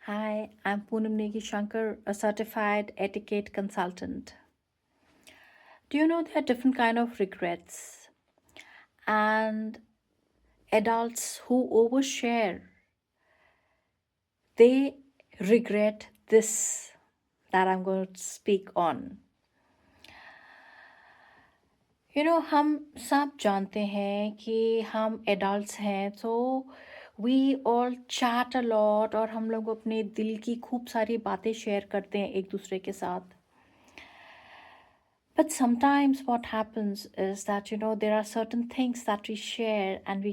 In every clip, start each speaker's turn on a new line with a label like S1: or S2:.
S1: Hi, I'm Poonam Negi Shankar, a certified etiquette consultant. Do you know there are different kind of regrets and adults who overshare, they regret this that I'm going to speak on. हम सब जानते हैं कि हम adults हैं तो we all chat a lot और हम लोग अपने दिल की खूब सारी बातें शेयर करते हैं एक दूसरे के साथ. But sometimes what happens is that, there are certain things that we share and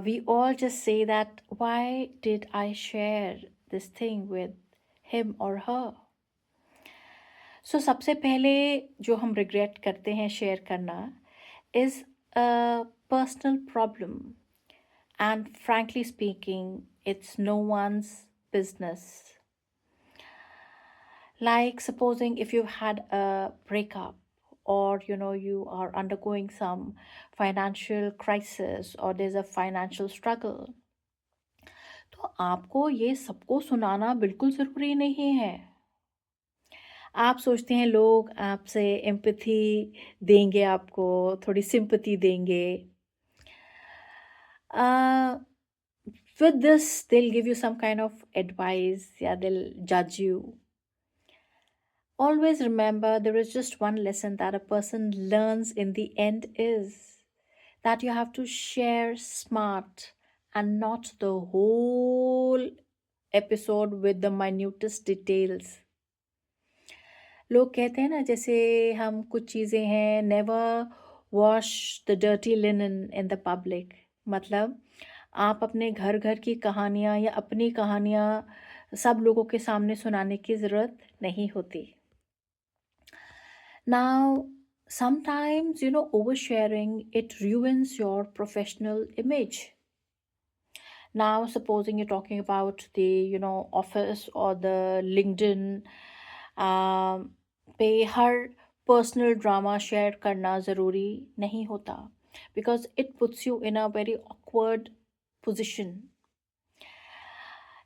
S1: we all just say that, why did I share this thing with him or her? So सबसे पहले जो हम regret करते हैं share करना is a personal problem. And frankly speaking, it's no one's business. Like supposing if you've had a breakup or you are undergoing some financial crisis or there's a financial struggle, तो आपको ये सबको सुनाना बिल्कुल ज़रूरी नहीं है. आप सोचते हैं लोग आपसे एम्पैथी देंगे, आपको थोड़ी सिंपैथी देंगे. uh, with this they'll give you some kind of advice, yeah, they'll judge you. Always remember there is just one lesson that a person learns in the end is that you have to share smart and not the whole episode with the minutest details. लोग कहते हैं ना, जैसे हम कुछ चीज़ें हैं, never wash the dirty linen in the public. मतलब आप अपने घर घर की कहानियाँ या अपनी कहानियाँ सब लोगों के सामने सुनाने की ज़रूरत नहीं होती. Now, sometimes, oversharing, it ruins your professional image. Now, supposing you're talking about the, office or the LinkedIn, पे हर personal drama share करना ज़रूरी नहीं होता, because it puts you in a very awkward position.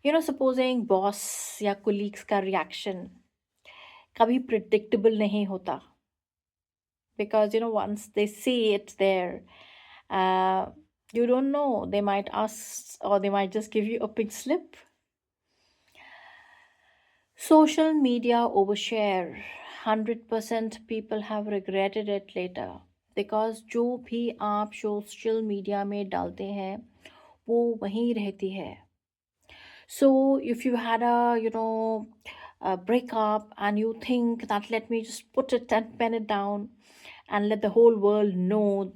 S1: Supposing boss या colleagues का reaction कभी predictable नहीं होता, because once they see it there, uh, you don't know, they might ask or they might just give you a pink slip. Social media overshare, 100% people have regretted it later, because जो भी आप social media में डालते हैं वो वहीं रहती है. So if you had a breakup and you think that, let me just put it and pen it down and let the whole world know,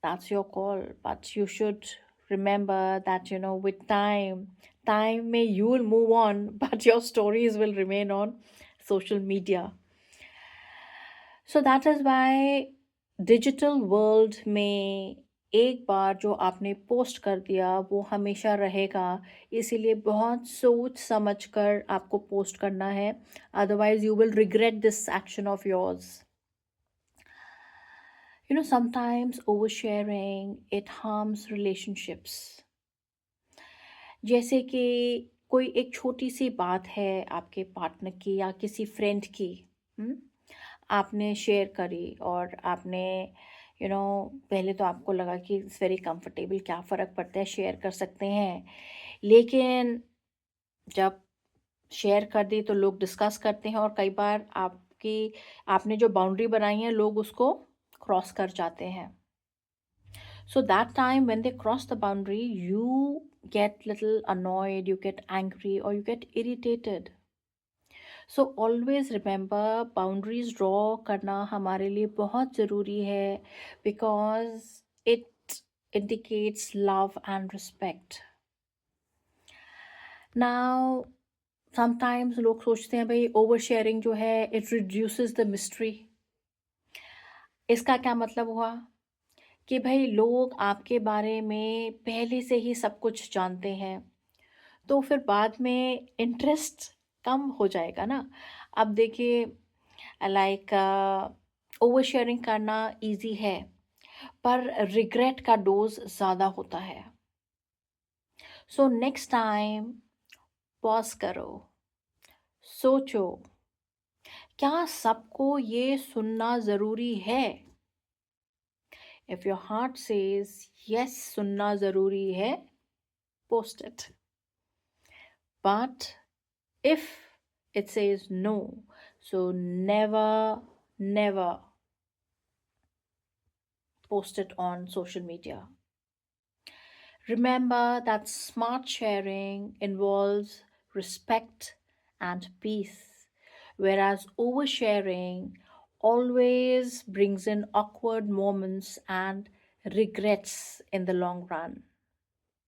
S1: that's your call. But you should remember that, with time may you will move on, but your stories will remain on social media. So that is why digital world में एक बार जो आपने post कर दिया वो हमेशा रहेगा. इसीलिए बहुत सोच समझ कर आपको पोस्ट करना है, otherwise you will regret this action of yours. Sometimes oversharing, it harms relationships. जैसे कि कोई एक छोटी सी बात है आपके पार्टनर की या किसी फ्रेंड की, आपने शेयर करी और आपने पहले तो आपको लगा कि इट्स वेरी कंफर्टेबल, क्या फ़र्क पड़ता है, शेयर कर सकते हैं. लेकिन जब शेयर कर दी तो लोग डिस्कस करते हैं और कई बार आपने जो बाउंड्री बनाई है लोग उसको क्रॉस कर जाते हैं. So that time when they cross the boundary, you get little annoyed, you get angry, or you get irritated. So always remember, boundaries draw करना हमारे लिए बहुत ज़रूरी है, because it indicates love and respect. Now, sometimes लोग सोचते हैं भाई ओवर शेयरिंग जो है it reduces the mystery. इसका क्या मतलब हुआ कि भाई लोग आपके बारे में पहले से ही सब कुछ जानते हैं, तो फिर बाद में इंटरेस्ट कम हो जाएगा ना. अब देखिए, लाइक ओवर शेयरिंग करना इजी है, पर रिग्रेट का डोज ज़्यादा होता है. सो नेक्स्ट टाइम पॉज करो, सोचो, क्या सबको ये सुनना ज़रूरी है? If your heart says yes सुनना ज़रूरी है, post it. But if it says no, so never, never post it on social media. Remember that smart sharing involves respect and peace, whereas oversharing always brings in awkward moments and regrets in the long run.